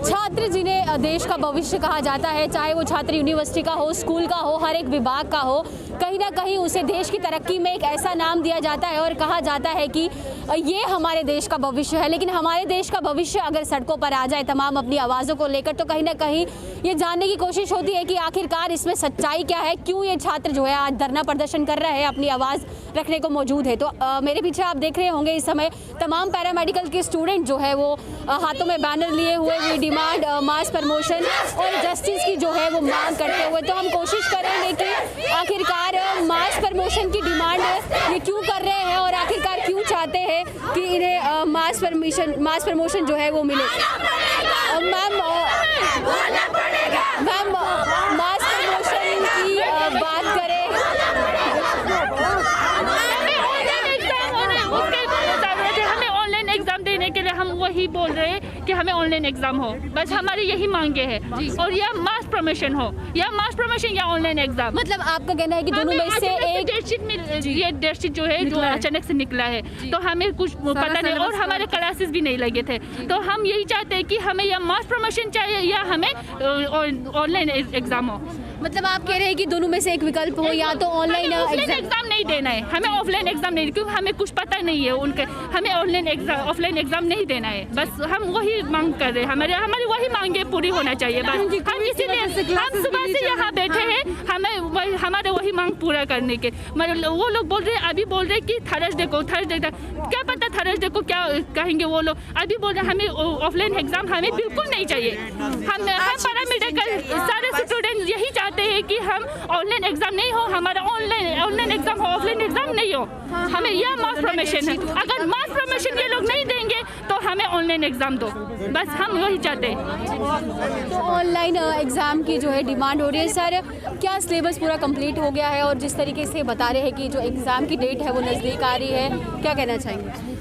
छात्र जिन्हें देश का भविष्य कहा जाता है, चाहे वो छात्र यूनिवर्सिटी का हो, स्कूल का हो, हर एक विभाग का हो, कहीं ना कहीं उसे देश की तरक्की में एक ऐसा नाम दिया जाता है और कहा जाता है कि ये हमारे देश का भविष्य है। लेकिन हमारे देश का भविष्य अगर सड़कों पर आ जाए तमाम अपनी आवाज़ों को लेकर, तो कहीं ना कहीं ये जानने की कोशिश होती है कि आखिरकार इसमें सच्चाई क्या है, क्यों ये छात्र जो है आज धरना प्रदर्शन कर रहे हैं, अपनी आवाज़ रखने को मौजूद है। तो मेरे पीछे आप देख रहे होंगे इस समय तमाम पैरामेडिकल के स्टूडेंट जो है वो हाथों में बैनर लिए हुए ये डिमांड, मास प्रमोशन और जस्टिस की जो है वो मांग करते हुए। तो हम कोशिश करेंगे कि आखिरकार मास प्रमोशन की डिमांड ये क्यों कर रहे हैं और आखिरकार क्यों चाहते हैं कि इन्हें मास प्रमोशन जो है वो मिले। मैम मास प्रमोशन की बात करें, देने के लिए हम वही बोल रहे हैं कि हमें ऑनलाइन एग्जाम हो, बस हमारी यही मांगे है। और या मास प्रमोशन हो, या मास प्रमोशन या ऑनलाइन एग्जाम। मतलब आपका कहना है कि दोनों में से एक ये डेट शीट जो है जो अचानक से निकला है, तो हमें कुछ पता नहीं और हमारे क्लासेस भी नहीं लगे थे। तो हम यही चाहते हैं कि हमें या मास प्रमोशन चाहिए या हमें ऑनलाइन एग्जाम हो। मतलब आप कह रहे हैं कि दोनों में से एक विकल्प हो, या तो ऑनलाइन एग्जाम नहीं देना है, हमें ऑफलाइन एग्जाम नहीं, क्योंकि हमें कुछ पता नहीं है उनके, हमें ऑफलाइन एग्जाम नहीं देना है। बस हम वही मांग कर रहे हैं, हमारी वही मांगे पूरी होना चाहिए। बस हम इसीलिए हम सुबह से यहाँ बैठे हैं, हमें हमारे वही मांग पूरा करने के। वो लोग बोल रहे हैं, अभी बोल रहे हैं कि थर्सडे को क्या पता थर्सडे को क्या कहेंगे वो लोग। अभी बोल रहे हैं हमें ऑफलाइन एग्जाम हमें बिल्कुल नहीं चाहिए। हम पैरामेडिकल सारे स्टूडेंट यही चाहते हैं कि हम ऑनलाइन एग्जाम नहीं हो, हमारा ऑनलाइन एग्जाम हो, ऑफलाइन एग्जाम नहीं हो। हमें यह मास प्रमोशन है। अगर मास प्रमोशन ये लोग नहीं देंगे तो हमें ऑनलाइन एग्जाम दो, बस हम वही चाहते हैं। तो ऑनलाइन एग्जाम की जो है डिमांड हो रही है। सर, क्या सिलेबस पूरा कंप्लीट हो गया है और जिस तरीके से बता रहे हैं कि जो एग्ज़ाम की डेट है वो नज़दीक आ रही है, क्या कहना चाहेंगे?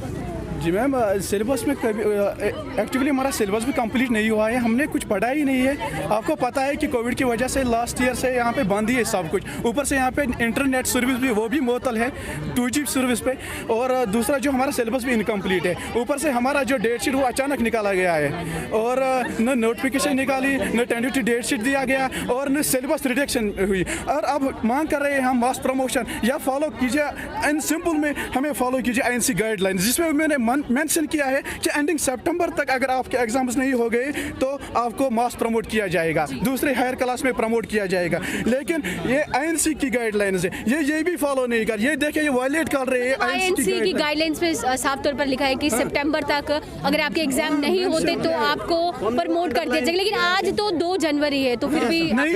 जी मैम, सिलेबस में एक्चुअली हमारा सिलेबस भी कंप्लीट नहीं हुआ है, हमने कुछ पढ़ा ही नहीं है। आपको पता है कि कोविड की वजह से लास्ट ईयर से यहाँ पे बंद ही है सब कुछ। ऊपर से यहाँ पे इंटरनेट सर्विस भी वो भी मुअत्तल है 2G सर्विस पे, और दूसरा जो हमारा सिलेबस भी इनकम्प्लीट है। ऊपर से हमारा जो डेट शीट वो अचानक निकाला गया है, और न नोटिफिकेशन निकाली, न टेंटेटिव डेट शीट दिया गया, और न सिलेबस रिडक्शन हुई। और अब मांग कर रहे हैं हम मास प्रमोशन या फॉलो कीजिए, इन सिंपल में हमें फॉलो कीजिए INC गाइडलाइन, जिसमें मैंने मेंशन किया है कि एंडिंग सितंबर तक अगर आपके एग्जाम्स नहीं हो गए तो आपको मास प्रमोट किया जाएगा, दूसरे हायर क्लास में प्रमोट किया जाएगा। लेकिन ये INC की गाइडलाइंस है, ये भी फॉलो नहीं कर, ये देखिए ये वायलेट कर रहे हैं। INC की गाइडलाइंस में साफ तौर पर लिखा है कि सितंबर तक अगर आपके एग्जाम नहीं होते तो आपको प्रमोट कर दिया जाएगा। लेकिन आज तो 2 जनवरी है, तो फिर भी नहीं,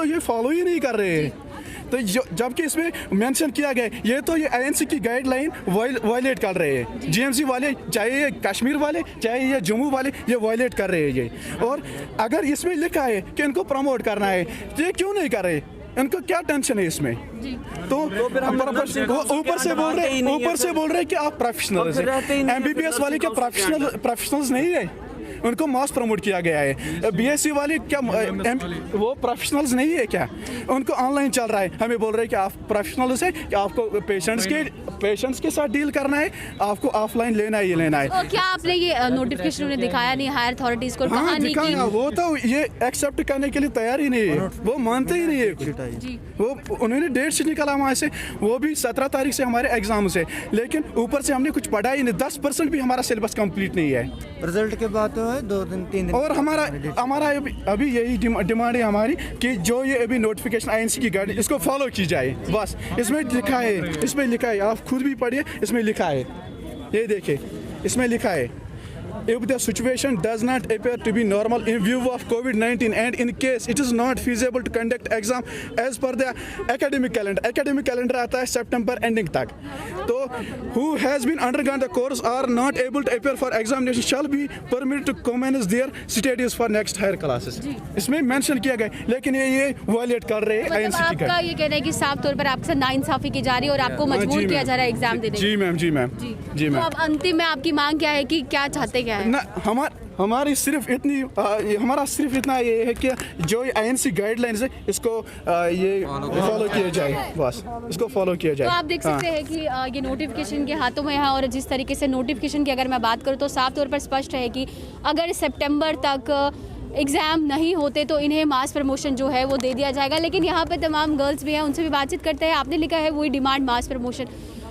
ये फॉलो ही नहीं कर रहे हैं। तो जबकि इसमें मेंशन किया गया ये तो ये INC की गाइडलाइन वायलेट कर रहे हैं। GMC वाले, चाहे ये कश्मीर वाले, चाहे ये जम्मू वाले, ये वायलेट कर रहे हैं ये। और अगर इसमें लिखा है कि इनको प्रमोट करना है, ये क्यों नहीं कर रहे? इनको क्या टेंशन है इसमें? तो ऊपर से बोल रहे कि आप प्रोफेशनल हैं। MBBS वाले क्या प्रोफेशनल्स नहीं है? उनको मास प्रमोट किया गया है। BSc वाले क्या वो प्रोफेशनल्स नहीं है क्या? उनको ऑनलाइन चल रहा है, हमें बोल रहे हैं कि आप प्रोफेशनल्स है कि आपको पेशेंट्स के साथ डील करना है, आपको ऑफलाइन लेना है। तो क्या आपने ये नोटिफिकेशन उन्हें दिखाया नहीं हायर अथॉरिटीज को? हाँ, दिखाया, वो तो ये एक्सेप्ट करने के लिए तैयार ही नहीं है, वो मानते ही नहीं है। वो उन्होंने डेट शीट निकाला वहाँ से, वो भी 17 तारीख से हमारे एग्जाम से, लेकिन ऊपर से हमने कुछ पढ़ा ही नहीं। 10% भी हमारा सिलेबस कंप्लीट नहीं है। रिजल्ट के बाद 2-3 दिन और हमारा अभी यही डिमांड है हमारी कि जो ये अभी नोटिफिकेशन INC की गाइड, इसको फॉलो की जाए। बस इसमें लिखा है, आप खुद भी पढ़िए, इसमें लिखा है, ये देखिए इसमें लिखा है, if the situation does not appear to be normal in view of COVID-19 and in case it is not feasible to conduct exam as per the academic calendar आता है September ending तक, तो who has been undergone the course are not able to appear for examination shall be permitted to commence their studies for next higher classes। इसमें mention किया गया, लेकिन ये violet कर रहे हैं INC की। आपका ये कहना है कि साफ तौर पर आपके साथ नाइंसाफी की जा रही है और आपको मजबूर किया जा रहा है एग्जाम देने। जी मैम। तो अब अंतिम में आपकी मांग क्या है कि क्या चाहते क्या है? ना हमारी सिर्फ इतनी हमारा सिर्फ इतना ये है कि जो INC गाइडलाइंस है इसको ये फॉलो किया जाए, बस इसको फॉलो किया जाए। तो आप देख सकते हैं कि ये नोटिफिकेशन के हाथों में है और जिस तरीके से नोटिफिकेशन की अगर मैं बात करूँ तो साफ तौर पर स्पष्ट है कि अगर सितंबर तक एग्ज़ाम नहीं होते तो इन्हें मास प्रमोशन जो है वो दे दिया जाएगा। लेकिन यहाँ पे तमाम गर्ल्स भी हैं, उनसे भी बातचीत करते हैं। आपने लिखा है वही डिमांड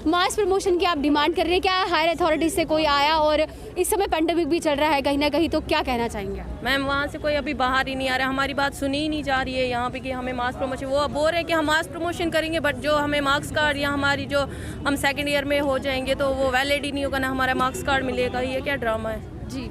मास प्रमोशन की आप डिमांड कर रही है, क्या हायर अथॉरिटीज़ से कोई आया? और इस समय पेंडेमिक भी चल रहा है कहीं ना कहीं, तो क्या कहना चाहेंगे? मैम वहाँ से कोई अभी बाहर ही नहीं आ रहा है, हमारी बात सुनी ही नहीं जा रही है यहाँ पे कि हमें मास प्रमोशन, वो बोल रहे हैं कि हम मास प्रमोशन करेंगे बट जो हमें मार्क्स कार्ड या हमारी जो हम सेकेंड ईयर में हो जाएंगे तो वो वैलिड ही नहीं होगा, ना हमारा मार्क्स कार्ड मिलेगा। ये क्या ड्रामा है जी।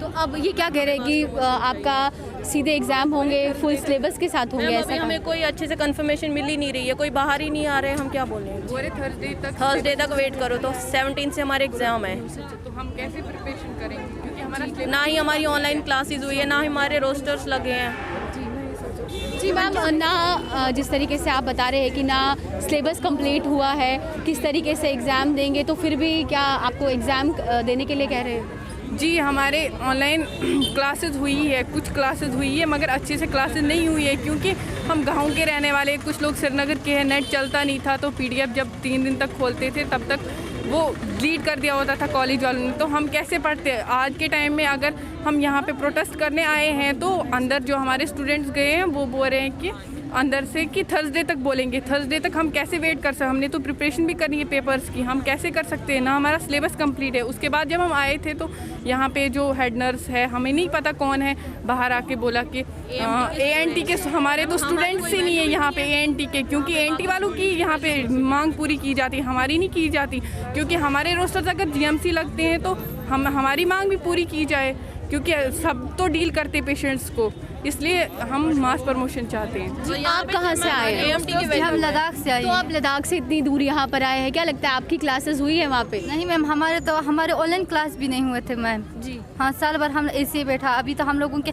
तो अब ये क्या कह रहे हैं कि आपका सीधे एग्ज़ाम होंगे, फुल सिलेबस के साथ होंगे? मैम ऐसा अभी हमें कोई अच्छे से कंफर्मेशन मिल ही नहीं रही है, कोई बाहर ही नहीं आ रहे हैं, हम क्या बोलें? थर्सडे तक वेट करो, तो 17 से हमारे एग्ज़ाम है। तो हम कैसे प्रिपरेशन करेंगे, क्योंकि हमारा ना ही हमारी ऑनलाइन क्लासेस हुई है, ना ही हमारे रोस्टर्स लगे हैं। जी मैम, ना जिस तरीके से आप बता रहे हैं कि ना सिलेबस कंप्लीट हुआ है, किस तरीके से एग्ज़ाम देंगे, तो फिर भी क्या आपको एग्ज़ाम देने के लिए कह रहे हैं? जी हमारे ऑनलाइन क्लासेस हुई है, कुछ क्लासेस हुई है मगर अच्छे से क्लासेस नहीं हुई है क्योंकि हम गांव के रहने वाले, कुछ लोग श्रीनगर के हैं, नेट चलता नहीं था तो PDF जब 3 दिन तक खोलते थे तब तक वो डिलीट कर दिया होता था कॉलेज वालों ने, तो हम कैसे पढ़ते? आज के टाइम में अगर हम यहाँ पे प्रोटेस्ट करने आए हैं तो अंदर जो हमारे स्टूडेंट्स गए हैं वो बोल रहे हैं कि अंदर से कि थर्सडे तक बोलेंगे। थर्सडे तक हम कैसे वेट कर सकते? हमने तो प्रिपरेशन भी करनी है पेपर्स की, हम कैसे कर सकते हैं? ना हमारा सिलेबस कंप्लीट है। उसके बाद जब हम आए थे तो यहाँ पे जो हेड नर्स है, हमें नहीं पता कौन है, बाहर आके बोला कि ANT के हमारे तो स्टूडेंट्स ही नहीं है यहाँ पे ANT के, क्योंकि ANT वालों की यहाँ पे मांग पूरी की जाती है, हमारी नहीं की जाती, क्योंकि हमारे रोस्टर्स अगर GMC लगते हैं तो हमारी मांग भी पूरी की जाए, क्योंकि सब तो डील करते पेशेंट्स को, इसलिए हम मास प्रमोशन चाहते हैं। जी, आप कहाँ से आए हैं? हम लद्दाख से आए तो आप लद्दाख से इतनी दूर यहाँ पर आए हैं, क्या लगता है आपकी क्लासेस हुई है वहाँ पे? नहीं मैम, हमारे ऑनलाइन क्लास भी नहीं हुए थे मैम जी। हाँ, साल भर हम ऐसे ही बैठा। अभी तो हम लोगों के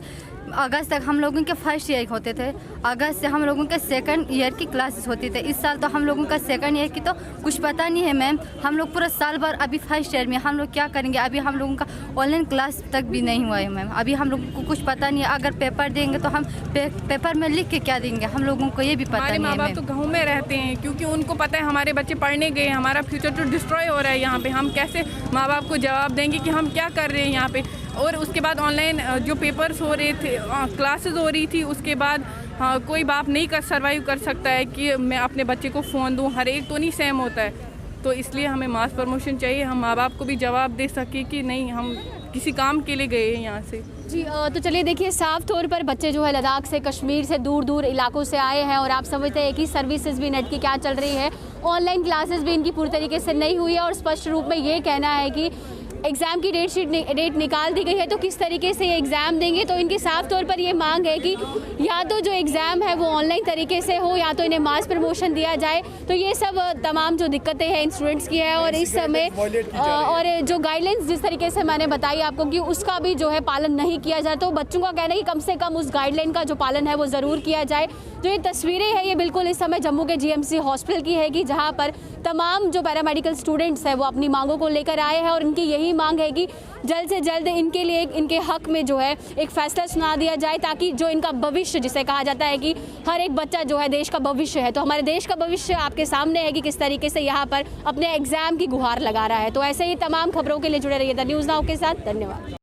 अगस्त तक हम लोगों के फर्स्ट ईयर होते थे, अगस्त से हम लोगों के सेकंड ईयर की क्लासेस होती थे। इस साल तो हम लोगों का सेकंड ईयर की तो कुछ पता नहीं है मैम, हम लोग पूरा साल भर अभी फर्स्ट ईयर में, हम लोग क्या करेंगे? अभी हम लोगों का ऑनलाइन क्लास तक भी नहीं हुआ है मैम, अभी हम लोगों को कुछ पता नहीं है। अगर पेपर देंगे तो हम पेपर में लिख के क्या देंगे, हम लोगों को ये भी पता नहीं है। हमारे माँ बाप तो गाँव में रहते हैं क्योंकि उनको पता है हमारे बच्चे पढ़ने गए, हमारा फ्यूचर तो डिस्ट्रॉय हो रहा है यहाँ पे, हम कैसे माँ बाप को जवाब देंगे कि हम क्या कर रहे हैं यहाँ पे? और उसके बाद ऑनलाइन जो पेपर्स हो रहे थे, क्लासेस हो रही थी, उसके बाद कोई बाप नहीं सर्वाइव कर सकता है कि मैं अपने बच्चे को फ़ोन दूँ, हर एक तो नहीं सेम होता है, तो इसलिए हमें मास प्रमोशन चाहिए, हम माँ बाप को भी जवाब दे सके कि नहीं हम किसी काम के लिए गए हैं यहाँ से। जी, तो चलिए देखिए, साफ तौर पर बच्चे जो है लद्दाख से, कश्मीर से, दूर दूर इलाकों से आए हैं और आप समझते हैं कि सर्विसेज भी नेट की क्या चल रही है, ऑनलाइन क्लासेस भी इनकी पूरी तरीके से नहीं हुई है और स्पष्ट रूप में ये कहना है कि एग्ज़ाम की डेट निकाल दी गई है, तो किस तरीके से ये एग्ज़ाम देंगे? तो इनकी साफ तौर पर ये मांग है कि या तो जो एग्ज़ाम है वो ऑनलाइन तरीके से हो या तो इन्हें मास प्रमोशन दिया जाए। तो ये सब तमाम जो दिक्कतें हैं इन स्टूडेंट्स की है और इस समय और जो गाइडलाइंस जिस तरीके से मैंने बताई आपको कि उसका भी जो है पालन नहीं किया जाए, तो बच्चों का कहना है कि कम से कम उस गाइडलाइन का जो पालन है वो ज़रूर किया जाए। जो ये तस्वीरें हैं ये बिल्कुल इस समय जम्मू के GMC हॉस्पिटल की है कि जहाँ पर तमाम जो पैरामेडिकल स्टूडेंट्स हैं वो अपनी मांगों को लेकर आए हैं और इनकी यही मांग है कि जल्द से जल्द इनके लिए इनके हक में जो है एक फैसला सुना दिया जाए, ताकि जो इनका भविष्य, जिसे कहा जाता है कि हर एक बच्चा जो है देश का भविष्य है, तो हमारे देश का भविष्य आपके सामने है कि किस तरीके से यहाँ पर अपने एग्जाम की गुहार लगा रहा है। तो ऐसे ही तमाम खबरों के लिए जुड़े रहिए द न्यूज़ नाउ के साथ। धन्यवाद।